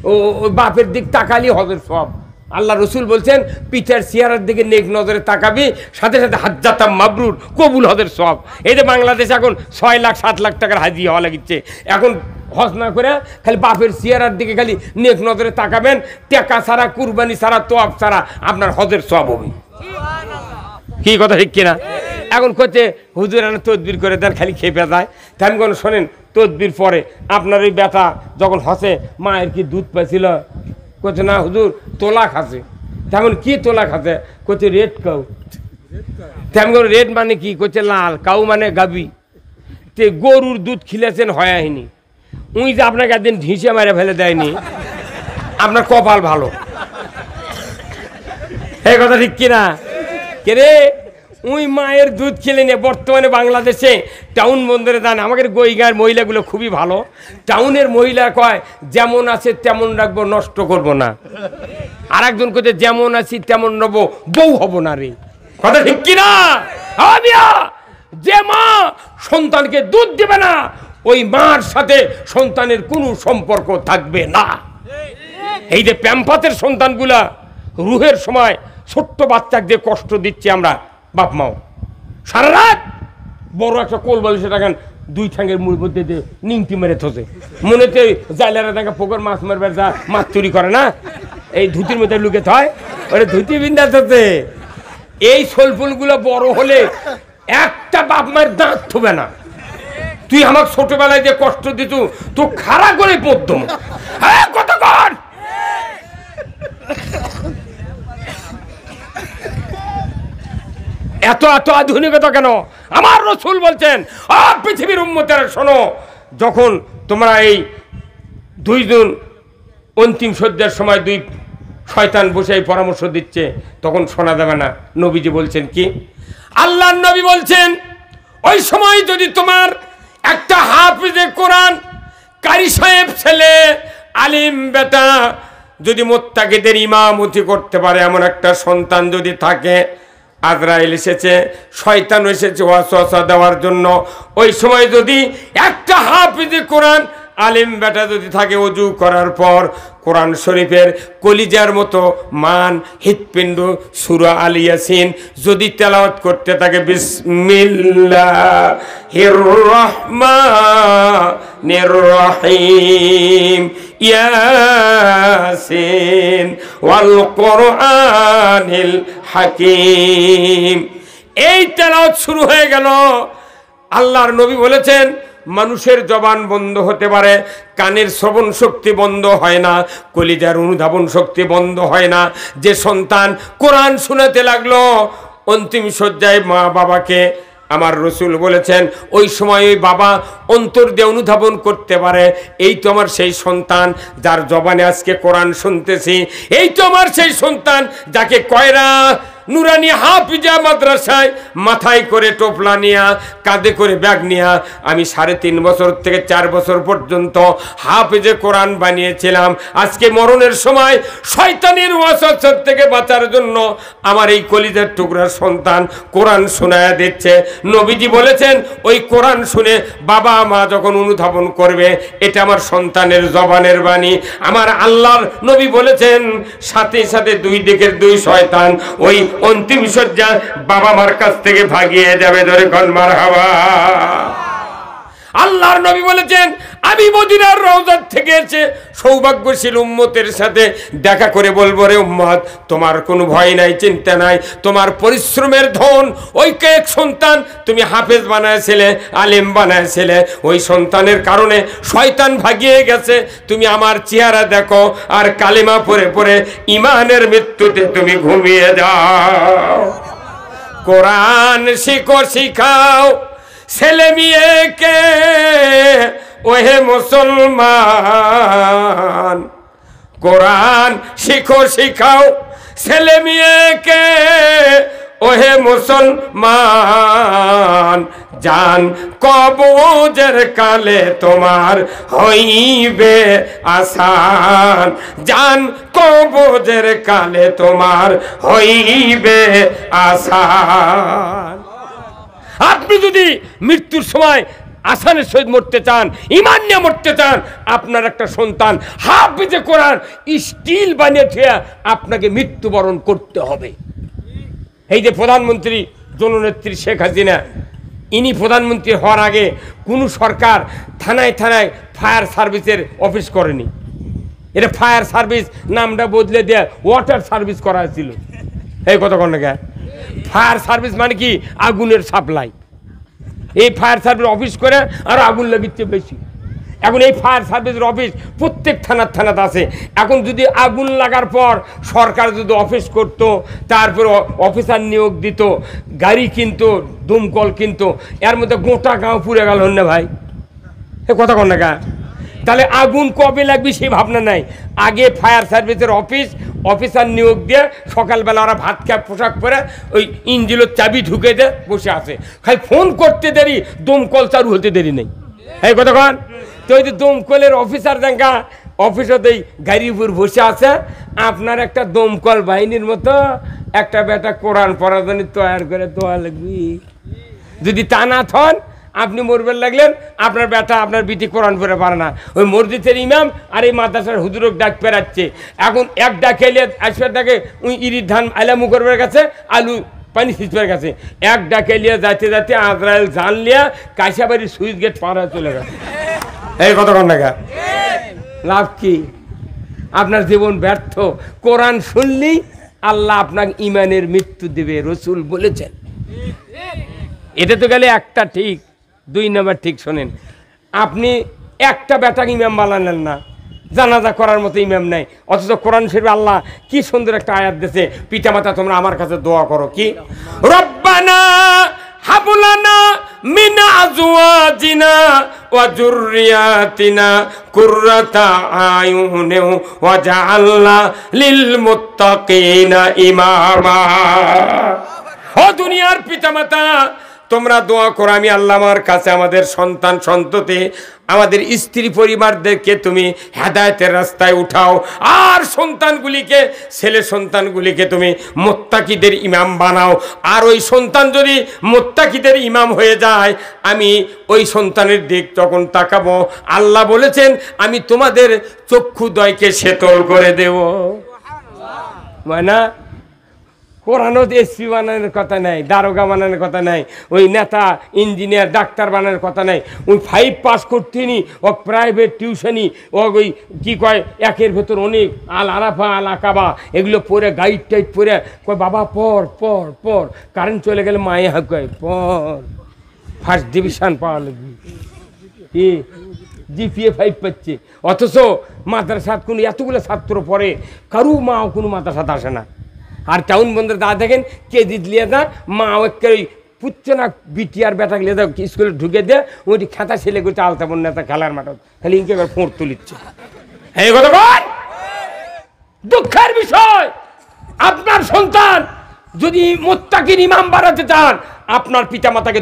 ও ওই বাপের দিক তাকালি হবে সব, আল্লাহ রসুল বলছেন পিতার চেহারার দিকে নেক নজরে তাকাবি, সাথে সাথে হাজ্জাতা মাবরুর, কবুল হজের সব। এই যে বাংলাদেশে এখন 6 লাখ 7 লাখ টাকার হাজি হওয়া লাগিচ্ছে, এখন হজ না করে খালি বাপের চেহারার দিকে খালি নেক নজরে তাকাবেন, টাকা ছাড়া, কুরবানি ছাড়া, তোয়াব ছাড়া আপনার হজের সব হবে। কি কথা ঠিক কিনা? এখন করছে হুজুর আনা তদবির করে দেন, খালি খেপে যায়। তেমন কোনো শোনেন, তদবির পরে আপনার ওই ব্যথা যখন হসে, মায়ের কি দুধ পাইছিল? করছে না হুজুর তোলা খাচ্ছে। তেমন কি তোলা খাচ্ছে? করছে রেড কাউ। তেমন করে রেড মানে কি? করছে লাল, কাউ মানে গাবি। তে গরুর দুধ খিলেছেন হয়নি, উই যে আপনাকে একদিন ঢিসে মেরে ফেলে দেয়নি, আপনার কপাল ভালো। এই কথা ঠিক কিনা? কে রে উই মায়ের দুধ খেলে নিয়ে বর্তমানে বাংলাদেশে টাউন বন্দরে দান। আমাদের গইগাঁর মহিলাগুলো খুবই ভালো। টাউনের মহিলা কয় যেমন আছে তেমন রাখবো, নষ্ট করব না। আর একজন কোথায় যেমন আছি তেমন নেবো, বউ হব না রে। কথা ঠিক কিনা? যে মা সন্তানকে দুধ দেবে না, ওই মার সাথে সন্তানের কোনো সম্পর্ক থাকবে না। এই যে প্যাম্পাসের সন্তানগুলা রুহের সময় ছোট্ট বাচ্চাকে কষ্ট দিচ্ছে আমরা বাপ মাও, সারা রাত বড় একটা কোল বালিশে রাখেন, 2 ঠ্যাঙ্গের মূল মধ্যে দিয়ে নিংটি মেরে থসে, মনেতে জাইলারা দেখা পোকর মাছ মারবে, যা মাছ চুরি করে না, এই ধুতির মধ্যে লুকে থয়, ওরে ধুতি বিন্দা থসে। এই সোলফুলগুলো বড় হলে একটা বাপ মায়ের দাঁত থবে না। তুই আমার ছোটবেলায় যে কষ্ট দিত, তো খাড়া করে পড়তাম। হ্যাঁ কতক্ষণ এত এত আধুনিকতা কেন? আমার রাসূল বলছেন, পৃথিবীর উম্মতেরা শোনো, যখন তোমরা এই 2 জন অন্তিম সজ্জার সময় 2 শয়তান বসে পরামর্শ দিচ্ছে, তখন শোনা যাবে না। নবীজি বলছেন কি? আল্লাহর নবী বলছেন, ওই সময় যদি তোমার একটা হাফিজে কোরআন, কারি সাহেব ছেলে, আলিম বেটা যদি মুত্তাকিদের ইমামতি করতে পারে এমন একটা সন্তান যদি থাকে, আজরাইল এসেছে, শয়তান এসেছে ওয়াসওয়াসা দেওয়ার জন্য, ওই সময় যদি একটা হাফিজে কোরআন, আলিম বেটা যদি থাকে, ওযু করার পর কোরআন শরীফের কলিজার মতো মান, হৃৎপিণ্ড, সূরা আল ইয়াসিন যদি তেলাওয়াত করতে থাকে, বিসমিল্লাহির রহমানির রহিম, ইয়াসিন ওয়াল কোরআনিল হাকিম, এই তেলাওয়াত শুরু হয়ে গেল। আল্লাহর নবী বলেছেন, মানুষের জবান বন্ধ হতে পারে, কানের শ্রবণ শক্তি বন্ধ হয় না, কলিজার অনুধাবন শক্তি বন্ধ হয় না। যে সন্তান কোরআন শোনাতে লাগলো অন্তিম শয্যায় মা বাবাকে, আমার রসুল বলেছেন ওই সময় ওই বাবা অন্তর দিয়ে অনুধাবন করতে পারে, এই তো আমার সেই সন্তান যার জবানে আজকে কোরআন শুনতেছি, এই তো আমার সেই সন্তান যাকে কয়রা নুরানি হাফিজা মাদ্রাসায় মাথায় করে টোপলা নিয়া, কাঁধে করে ব্যাগ নিয়া আমি 3.5 বছর থেকে 4 বছর পর্যন্ত হাফিজে কোরআন বানিয়েছিলাম। আজকে মরণের সময় শয়তানের ওয়াসওয়াসা থেকে বাঁচার জন্য আমার এই কলিজার টুকরার সন্তান কোরআন শোনায়া দিচ্ছে। নবীজি বলেছেন, ওই কোরআন শুনে বাবা মা যখন অনুধাবন করবে, এটা আমার সন্তানের জবানের বাণী। আমার আল্লাহর নবী বলেছেন, সাথে সাথে 2 দিকের 2 শয়তান ওই অন্তিম শয্যা বাবা মার কাছ থেকে ভাগিয়ে যাবে। ধরে কোন মারহাবা। আল্লাহর নবী বলেছেন, আমি মদিনার রওজার থেকে এসে সৌভাগ্যশীল উম্মতের সাথে দেখা করে বলবো, রে উম্মত, তোমার কোনো ভয় নাই, চিন্তা নাই, তোমার পরিশ্রমের ধন ওই এক সন্তান তুমি হাফেজ বানাইছিলে, আলেম বানাইছিলে, ওই সন্তানের কারণে শয়তান ভাগিয়ে গেছে। তুমি আমার চেহারা দেখো আর কালেমা পড়ে পড়ে ইমানের মৃত্যুতে তুমি ঘুমিয়ে যাও। কোরআন শিখো, শিখাও ছেলে মেয়েকে, ওহে মুসলমান, কোরআন শিখো, শিখাও ছেলে মেয়েকে, ওহে মুসলমান, জান কবজের কালে তোমার হইবে আসান, জান কবজের কালে তোমার হইবে আসান। আপনি যদি মৃত্যুর সময় আসানের সহিত মরতে চান, ইমান নিয়ে মরতে চান, আপনার একটা সন্তান হাফেজে কোরআন স্টিল বানিয়ে থিয়া আপনাকে মৃত্যুবরণ করতে হবে। এই যে প্রধানমন্ত্রী জননেত্রী শেখ হাসিনা, ইনি প্রধানমন্ত্রী হওয়ার আগে কোনো সরকার থানায় থানায় ফায়ার সার্ভিসের অফিস করেনি। এটা ফায়ার সার্ভিস নামটা বদলে দিয়ে ওয়াটার সার্ভিস করা হয়েছিল। এই কথা কোন না, ফায়ার সার্ভিস মানে কি আগুনের সাপ্লাই। এই ফায়ার সার্ভিস অফিস করে আর আগুন লাগিচ্ছে বেশি। এখন এই ফায়ার সার্ভিসের অফিস প্রত্যেক থানাতে আছে। এখন যদি আগুন লাগার পর সরকার যদি অফিস করত, তারপর অফিসার নিয়োগ দিত, গাড়ি কিনতো, দমকল কিনতো, এর মধ্যে গোটা গাঁও পুড়ে গেল না ভাই। এ কথা কন না, তাহলে আগুন কবে লাগবে সেই ভাবনা নাই। আগে ফায়ার সার্ভিসের অফিসার নিয়োগ দিয়ে সকালবেলা ওরা ভাত খায় পোশাক পরে ওই ইঞ্জিনের চাবি ঢুকে দিয়ে বসে আছে, খালি ফোন করতে দেরি, দমকল চালু হতে দেরি নেই। এই কথা কন। তো ওই যে দমকলের অফিসার দেখা অফিসতেই গাড়ির উপর বসে আছে, আপনার একটা দমকল বাহিনীর মতো একটা বেটা কোরআন পড়ার জন্য তৈরি করে দোয়া লাগবি। যদি তা না থন, আপনি মরবেন লাগলেন, আপনার বেটা আপনার বিটি কোরআন পড়ে পারে না। ওই মসজিদের ইমাম আর এই মাদ্রাসার হুজুরক ডাক পেরাচ্ছে। এখন এক ডাক এলে আসবে, ডাকে ওই ইরির ধান আলামু করবার কাছে, আলু পানি সিঁচবার কাছে, এক ডাকে লিয়ে যাইতে যাইতে আজরাইল জান লিয়া কাশিয়াবাড়ির সুইচ গেট পার হয়ে চলে গেছে। এই কথা কন না, লাভ কি? আপনার জীবন ব্যর্থ। কোরআন শুনলেই আল্লাহ আপনাকে ইমানের মৃত্যু দেবে, রসুল বলেছেন। এটা তো গেলে একটা ঠিক। 2 নম্বর ঠিক শোনেন, আপনি একটা বেটাকে ইমাম বানালেন না, জানাজা করার মতো ইমাম নাই, অথচ কোরআন শরীফে আল্লাহ কি সুন্দর একটা আয়াত দিয়েছে, পিতামাতা তোমরা আমার কাছে দোয়া করো, কি রব্বানা হাবলানা মিন আজওয়াজিনা ওয়া যুররিয়াতিনা কুররাতা আয়ুনিন ওয়াজআলনা লিল মুত্তাকিনা ইমামা। ও দুনিয়ার পিতামাতা, তোমরা দোয়া করো, আমি আল্লাহ আমার কাছে আমাদের সন্তান সন্ততি, আমাদের স্ত্রী পরিবারদেরকে তুমি হেদায়েতের রাস্তায় উঠাও, আর সন্তানগুলিকে, ছেলে সন্তানগুলিকে তুমি মুত্তাকিদের ইমাম বানাও। আর ওই সন্তান যদি মুত্তাকিদের ইমাম হয়ে যায়, আমি ওই সন্তানের দিক তখন তাকাবো। আল্লাহ বলেছেন, আমি তোমাদের চক্ষুদ্বয়কে শীতল করে দেব। মানে কোরআনও এসপি বানানোর কথা নাই, দারোগা বানানোর কথা নাই, ওই নেতা ইঞ্জিনিয়ার ডাক্তার বানানোর কথা নাই। ওই 5 পাস করতেনি, ও প্রাইভেট টিউশনি, ও ওই কী কয় একের ভেতর অনেক আল আরাফা আল আকাবা এগুলো পড়ে, গাইড টাইড পড়ে কয় বাবা পড় পড় পড়, কারেন্ট চলে গেলে মায়ে হাঁক কয় পড়, ফার্স্ট ডিভিশন পাওয়া লাগবে, কি জিপিএ 5 পাচ্ছে। অথচ মাদ্রাসাত কোনো এতগুলো ছাত্র পড়ে, কারু মাও কোনো মাদ্রাসাত আসে না। আর টাউন বন্ধের দা দেখেন কেজি লিয়ে দা মা ওই পুচ্ছে না বিটি আর বেটা লিয়ে দাও স্কুলে ঢুকে দেয়, ওইটি খেতা ছেলে করতে আলতা বন নেতা খেলার মাঠ খালি ইনকে ফোঁড় তুলিচ্ছে। এই কথা বল, দুঃখের বিষয়। আপনার সন্তান যদি মুত্তাকির ইমাম বানাতে চান, আপনার পিতামাতাকে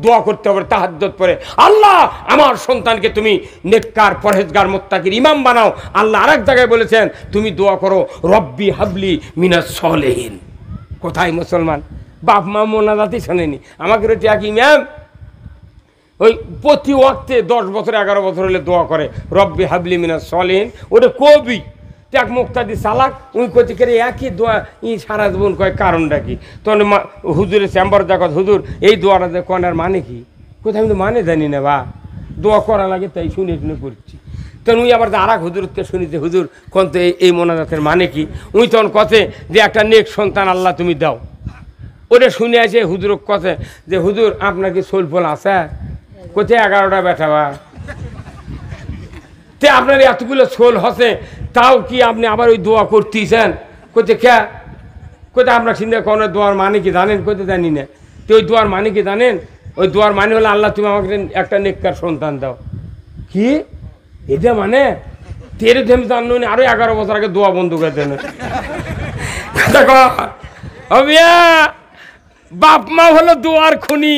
দোয়া করতে হবে তাহাজ্জুদ পড়ে, আল্লাহ আমার সন্তানকে তুমি নেককার পরহেজগার মুত্তাকির ইমাম বানাও। আল্লাহ আরেক জায়গায় বলেছেন, তুমি দোয়া করো রব্বি হাবলি মিনাস সলিহিন। কোথায় মুসলমান বাপ মা মোনাজাতই শোনেনি, আমাকে রয়েছে এক ইমাম ওই প্রতি ওয়াক্তে 10 বছর 11 বছর হলে দোয়া করে রব্বি হাবলি মিনাস সলিহিন। ওটা কবি এক মুক্তাদি চালাক, উনি কইতে করে একই দোয়া ই সারা জীবন কয়, কারণটা কি? তখন হুজুরের চেম্বার দেখত, হুজুর এই দোয়াটা যে কনার মানে কি? কোথায় আমি তো মানে জানি না, বা দোয়া করা লাগে তাই শুনে শুনে করছি। তখন উনি আবার আর এক হুজুরকে শুনিতে, হুজুর কোন তো এই মোনাজাতের মানে কি? উনি তখন কথে যে একটা নেক সন্তান আল্লাহ তুমি দাও। ওটা শুনে আছে হুজুর কথে যে হুজুর আপনার কি সোল ফল আছে? কোথায় 11টা বেটা বা তে আপনার এতগুলো সোল হসে, তাও কি আপনি আবার ওই দোয়া করতেছেন? কোথায় কে কোথায় আমরা চিন্তা কোনো দোয়ার মানে কি জানেন? কোথায় জানি না। তো ওই দোয়ার মানে কি জানেন? ওই দোয়ার মানে হলো আল্লাহ তুমি আমাকে একটা নেককার সন্তান দাও। কি এটা মানে? তেরে ধেম জানো না, আরো 11 বছর আগে দোয়া বন্ধ করে দেন। বাপ মা হলো দোয়ার খনি,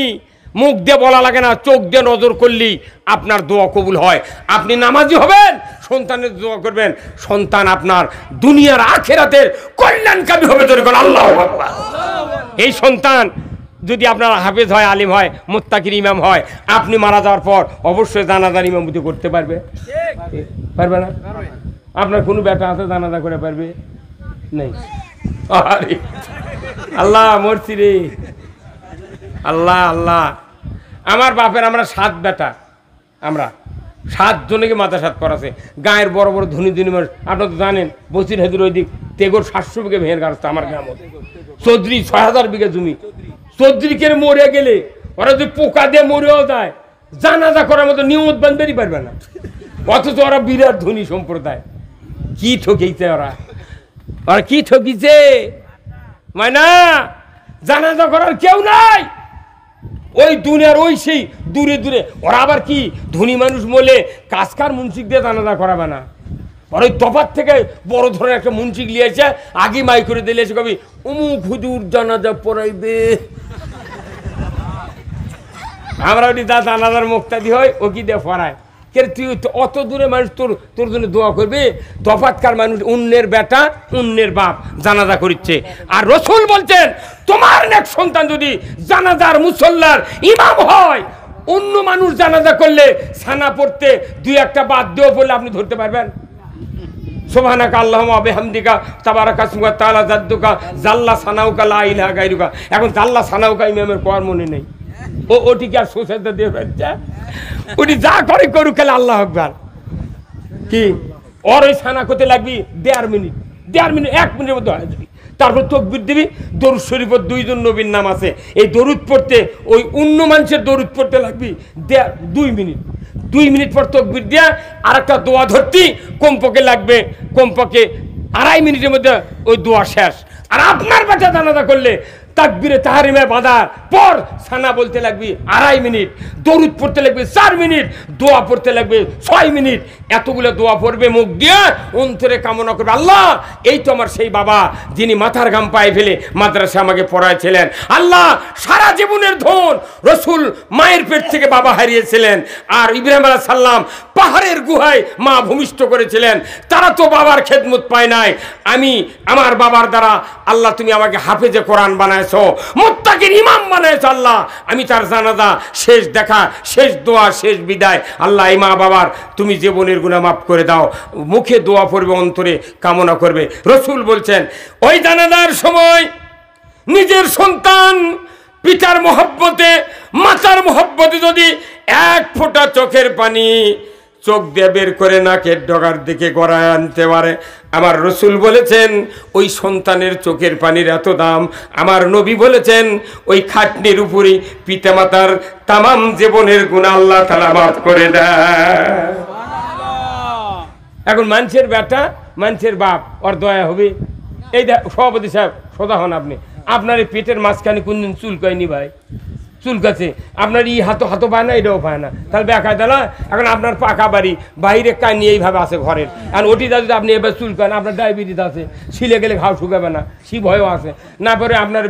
মুখ দিয়ে বলা লাগে না, চোখ দিয়ে নজর করলেই আপনার দোয়া কবুল হয়। আপনি নামাজি হবেন, সন্তানের দোয়া করবেন, সন্তান আপনার দুনিয়ার আখিরাতের কল্যাণকামী হবে। আল্লাহু আকবার। এই সন্তান যদি আপনার হাফেজ হয়, আলিম হয়, মুত্তাকির ইমাম হয়, আপনি মারা যাওয়ার পর অবশ্যই জানাজার ইমামতি করতে পারবে? পারবে না? আপনার কোনো বেটা আছে জানাজা করে পারবে? নেই। আরে আল্লাহ, মরছি রে আল্লাহ আল্লাহ। আমার বাপের আমরা 7 বেটা, আমরা 7 জনকে মাদ্রাসাত পড়াছে। গায়ের বড় বড় ধনী ধনী মানুষ, আপনারা তো জানেন বসির হেদুর ওই দিক তেগোর 700 বিঘে ভেঙে গাছ আমার গ্রাম। চৌধুরী 6000 বিঘা জমি। চৌধুরীকে মরে গেলে ওরা যদি পোকা দিয়ে মরেও যায়, জানাজা করার মতো নিয়মত বান্ধবেই পারবে না। অথচ ওরা বিরাট ধনী সম্প্রদায়। কি ঠকিয়েছে ওরা, ওরা কি ঠকিয়েছে? মায়না জানাজা করার কেউ নাই ওই দুনিয়ার, ওই সেই দূরে দূরে। ওরা আবার কি ধনী মানুষ বলে কাজকার মুন্সিক দিয়ে জানাজা করাবে না। আর ওই তফাত থেকে বড় ধরনের একটা মুন্সিক লিয়েছে, আগে মাই করে দিলে এসে কবি অমুক হুজুর জানাজা পড়াইবে। আমরা ওটি যা জানাজার মুক্তাদি হয় ও কি দিয়ে পড়ায়। কে তুই অত দূরে মানুষ তোর তোর জন্য দোয়া করবে? তফাৎকার মানুষ, অন্যের বেটা অন্যের বাপ জানাজা করিচ্ছে। আর রসুল বলছেন তোমার নেক সন্তান যদি জানাজার মুসল্লার ইমাম হয়, অন্য মানুষ জানাজা করলে সানা পড়তে 2-1টা বাদ দিয়েও পড়লে আপনি ধরতে পারবেন? সুবহানাকা আল্লাহুম্মা ওয়া বিহামদিকা তাবারাকা ইসমুকা তাআলা জাদ্দুকা জাল্লা সানাউকা লা ইলাহা গায়রুকা। এখন জাল্লা সানাউকা ইমামের কোয়ার মনে নেই। ওটি কি আর সোসাইটি দিয়ে ফেলছে? ওটি যা করে করুক, খেলে আল্লাহ আকবার। কি ওর ওই সানা করতে লাগবি 1.5 মিনিট, 1.5 মিনিট, 1 মিনিটের মধ্যে হয়ে যাবি। তারপর তকবির দিবি। দরুদ শরীফের 2 জন নবীর নাম আছে, এই দরুদ পড়তে ওই অন্য মানুষের দরুদ পড়তে লাগবি 2 মিনিট। 2 মিনিট পর তকবির দিয়া আর একটা দোয়া ধরতি, কমপক্ষে লাগবে কমপক্ষে 2.5 মিনিটের মধ্যে ওই দোয়া শেষ। আর আপনার বাচ্চা জানাজা করলে তাকবীরে তাহরিমে বাঁধার পর সানা বলতে লাগবে 2.5 মিনিট, দরুদ পড়তে লাগবে 4 মিনিট, দোয়া পড়তে লাগবে 6 মিনিট। এতগুলো দোয়া পড়বে মুখ দিয়ে, অন্তরে কামনা করবে আল্লাহ এই তো আমার সেই বাবা যিনি মাথার ঘাম পায়ে ফেলে মাদ্রাসা আমাকে পড়াইছিলেন। আল্লাহ সারা জীবনের ধন রসুল মায়ের পেট থেকে বাবা হারিয়েছিলেন, আর ইব্রাহিম আলাইহিস সালাম পাহাড়ের গুহায় মা ভূমিষ্ঠ করেছিলেন। তারা তো বাবার খেদমত পায় নাই। আমি আমার বাবার দ্বারা আল্লাহ তুমি আমাকে হাফেজে কোরআন বানাইছো, মুত্তাকির ইমাম বানাইছো। আল্লাহ আমি তার জানাজা, শেষ দেখা, শেষ দোয়া, শেষ বিদায়। আল্লাহ এই মা বাবার তুমি জীবনের গুনাহ মাফ করে দাও। মুখে দোয়া পড়বে, অন্তরে কামনা করবে। রসুল বলছেন ওই জানাজার সময় নিজের সন্তান পিতার মহব্বতে, মাতার মহব্বতে যদি 1 ফোঁটা চোখের পানি চোখ দিয়ে বের করে নাকের ডগার দিকে গড়ায় আনতে পারে, আমার রসুল বলেছেন ওই সন্তানের চোখের পানির এত দাম। আমার নবী বলেছেন ওই খাটনির উপরই পিতামাতার তামাম জীবনের গুনাহ আল্লাহ তাআলা মাফ করে দেয়। এখন মানুষের বেটা, মানুষের বাপ, ওর দয়া হবে? এই সভাপতি সাহেব সোজা হন আপনি। আপনার এই পেটের মাঝখানে কোনদিন চুলকায়নি ভাই? চুলকাছে। আপনার ই হাতো পায় না, এটাও পায় না, তাহলে বেকায় দাঁড়া। এখন আপনার পাকা বাড়ি, বাইরে কানি এইভাবে আছে ঘরের, আর ওটিটা যদি আপনি এবার চুলকান, আপনার ডায়াবেটিস আছে, ছিলে গেলে ঘাও শুকাবে না, সে ভয়ও আছে না। পরে আপনার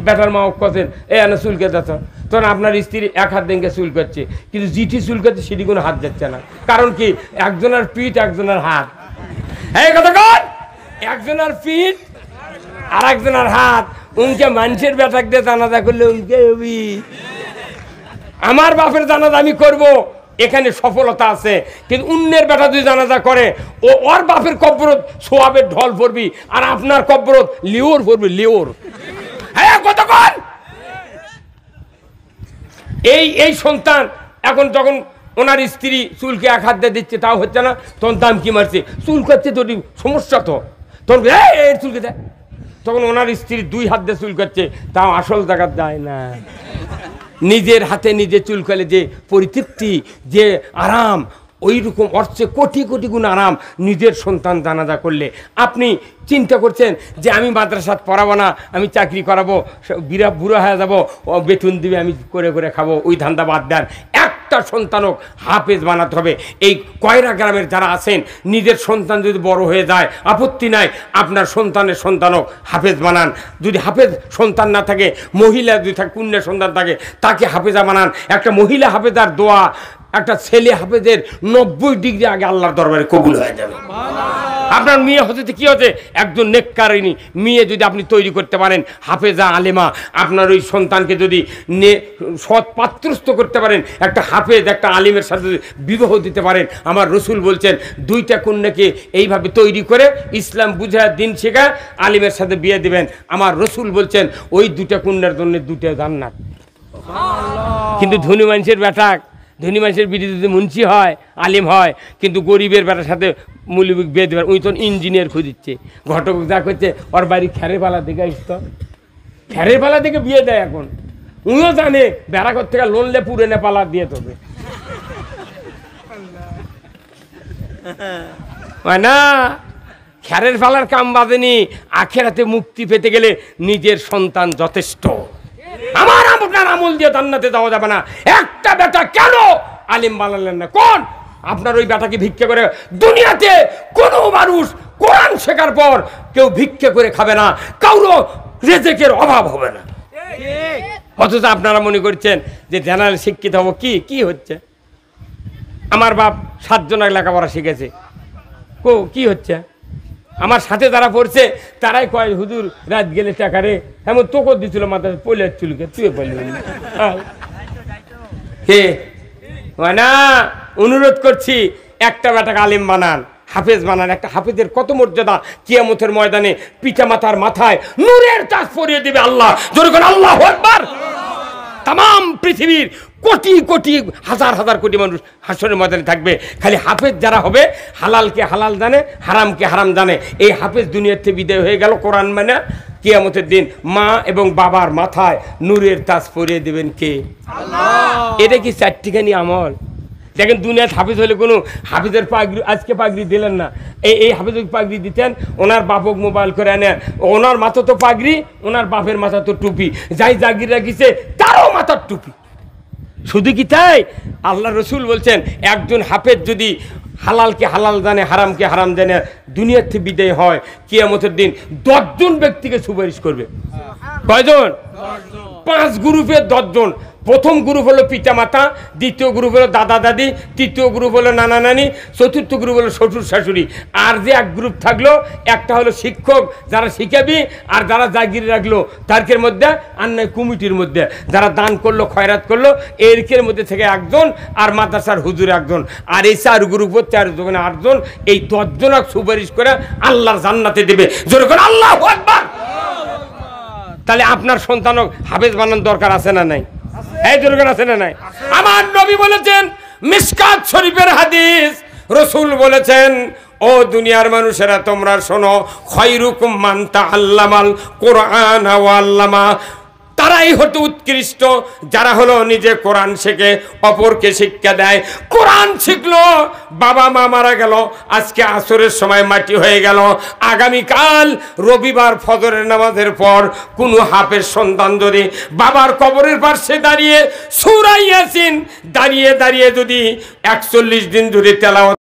বেটার মা করছেন এ না চুলকে যাচ্ছ, তখন আপনার স্ত্রী 1 হাত দিনকে চুল করছে, কিন্তু জিটি চুল করছে সেটি কোনো হাত যাচ্ছে না। কারণ কি? একজনের পিঠ, একজনের হাত। এই কথা কর, একজনের পিঠ আর একজনের হাত। উনকে মানুষের বেটাক দিয়ে জানাজা করলে উনকে হবি। আমার বাপের জানাজা আমি করব, এখানে সফলতা আছে। কিন্তু অন্যের বেটা যদি জানাজা করে, ও ওর বাপের কবরত সোয়াবের ঢল পড়বি, আর আপনার কবরত লিওর পড়বি, লিওর। হ্যাঁ কতক্ষণ এই সন্তান এখন যখন ওনার স্ত্রী চুলকে 1 হাত দিয়ে দিচ্ছে, তাও হচ্ছে না, তখন দাম কি মারছে, চুল করছে তো সমস্যা, তো তখন এই চুলকে দেয়। তখন ওনার স্ত্রী 2 হাত দিয়ে চুল করছে, তাও আসল জায়গা যায় না। নিজের হাতে নিজে চুল করলে যে পরিতৃপ্তি, যে আরাম, ওই রকম অর্থে কোটি কোটি গুণ আরাম নিজের সন্তান জানাজা করলে। আপনি চিন্তা করছেন যে আমি মাদ্রাসাত পড়াবো না, আমি চাকরি করাবো, বুড়ো হয়ে যাবো, বেতন দিবে, আমি করে করে খাবো, ওই ধান্দা বাদ দেন। একটা সন্তানও হাফেজ বানাতে হবে। এই কয়রা গ্রামের যারা আছেন, নিজের সন্তান যদি বড় হয়ে যায় আপত্তি নাই, আপনার সন্তানের সন্তানও হাফেজ বানান। যদি হাফেজ সন্তান না থাকে, মহিলা যদি থাকে, কন্যা সন্তান থাকে, তাকে হাফেজা বানান। একটা মহিলা হাফেজার দোয়া একটা ছেলে হাফেজের 90 ডিগ্রি আগে আল্লাহর দরবারে কবুল হয়ে যাবে। আপনার মেয়ে হতে কি হচ্ছে একজন নেককারিনী মেয়ে যদি আপনি তৈরি করতে পারেন, হাফেজা আলেমা, আপনার ওই সন্তানকে যদি সৎ পাত্রস্থ করতে পারেন, একটা হাফেজ একটা আলিমের সাথে বিবাহ দিতে পারেন, আমার রসুল বলছেন দুইটা কন্যাকে এইভাবে তৈরি করে ইসলাম বুঝা দিন শেখা আলিমের সাথে বিয়ে দিবেন, আমার রসুল বলছেন ওই দুটা কন্যার জন্য দুটো জান্নাত। কিন্তু ধনী মানুষের বেটা, ধনী মানুষের বিড়ি যদি মুন্সি হয়, আলিম হয়, কিন্তু গরিবের বেটার সাথে মৌলবী বিয়ে দেবেন, ওই তো ইঞ্জিনিয়ার খুঁজিচ্ছে। ঘটক যা করছে ওর বাড়ি খেরের পালা দিকে আসতো, খেরের পালা দিকে বিয়ে দেয়। এখন উনিও জানে বেড়াঘর থেকে লোনলে পুরেনে পালা দিয়ে তবে না, খেরের পালার কাম বাঁধেনি। আখেরাতে মুক্তি পেতে গেলে নিজের সন্তান যথেষ্ট। আমার আপনার আমল দিয়ে জান্নাতে যাওয়া যাবে না। একটা বেটা কেন আলিম বানালেন না? কোন আপনার ওই বেটাকে ভিক্ষা করে? দুনিয়াতে কোনো মানুষ কোরআন শেখার পর কেউ ভিক্ষা করে খাবে না, কারো রেজেকের অভাব হবে না। অথচ আপনারা মনে করছেন যে জেনারেল শিক্ষিত হবো। কি হচ্ছে? আমার বাপ 7 জনের লেখাপড়া শিখেছে, কি হচ্ছে? আমার সাথে যারা পড়ছে তারাই কয় হুজুর রাত গেলে টাকারে এমন তোকে দিছিল মাথায় পয়লা চুলকে, তুই পড়লি কে না? অনুরোধ করছি একটা বেটাকে আলিম বানান, হাফেজ বানান। একটা হাফেজের কত মর্যাদা! কিয়ামতের ময়দানে পিতা মাতার মাথায় নূরের তাজ পরিয়ে দিবে আল্লাহ। জোরে করে আল্লাহু আকবার। তাম পৃথিবীর কোটি কোটি হাজার হাজার কোটি মানুষ হাসরের ময়দানে থাকবে। খালি হাফেজ যারা হবে হালালকে হালাল জানে, হারামকে হারাম জানে। এই হাফেজ দুনিয়ার থেকে বিদায় হয়ে গেল কোরআন মানে, কিয়ামতের দিন মা এবং বাবার মাথায় নূরের তাজ পরিয়ে দেবেন কে? আল্লাহ। এটা কি চারটিখানি আমল? দেখেন দুনিয়াতে হাফিজ হলে কোনো হাফিজের পাগড়ি, আজকে পাগড়ি দিলেন না, এই হাফিজের পাগড়ি দিতেন, ওনার বাপক মোবাইল করে আনে, ওনার মাথা তো পাগড়ি, ওনার বাপের মাথা তো টুপি, যাই জাগির রাখিছে তারও মাথার টুপি। শুধু কি তাই? আল্লাহ রসুল বলছেন একজন হাফেজ যদি হালালকে হালাল জানে, হারামকে হারাম জানে, দুনিয়ার থেকে বিদায় হয়, কিয়ামতের দিন 10 জন ব্যক্তিকে সুপারিশ করবে। কয়জন? 5 গ্রুপের 10 জন। প্রথম গ্রুপ হলো পিতা মাতা, দ্বিতীয় গ্রুপ হলো দাদা দাদি, তৃতীয় গ্রুপ হলো নানা নানি, চতুর্থ গ্রুপ হলো শ্বশুর শাশুড়ি। আর যে এক গ্রুপ থাকলো, একটা হলো শিক্ষক যারা শিখাবি, আর যারা জাগির রাখলো তার্কের মধ্যে, আর নয় কমিটির মধ্যে যারা দান করলো, খয়রাত করলো, এরকের মধ্যে থেকে একজন, আর মাদ্রাসার হুজুর একজন। আর এই 4 গ্রুপ 4 জন 8 জন, এই 10 জনক সুপারিশ করে আল্লাহর জান্নাতে দেবে। জোরে করে আল্লাহু আকবার। তাহলে আপনার সন্তানও হাফেজ বানানোর দরকার আছে না নাই? এই দরকার আছে না নাই? আমার নবী বলেছেন, মিশকাত শরীফের হাদিস, রসুল বলেছেন, ও দুনিয়ার মানুষেরা তোমরা শোনো, খায়রুকুম মান তাআল্লামাল কুরআন ওয়া আল্লামা। তারাই হতো উৎকৃষ্ট যারা হলো নিজে কোরআন শেখে, অপরকে শিক্ষা দেয়। কোরআন শিখলো, বাবা মা মারা গেল, আজকে আসরের সময় মাটি হয়ে গেল, আগামীকাল রবিবার ফজরের নামাজের পর কোনো হাফেজ সন্তান যদি বাবার কবরের পাশে দাঁড়িয়ে সূরা ইয়াসিন দাঁড়িয়ে দাঁড়িয়ে যদি 41 দিন ধরে তেলাওয়াত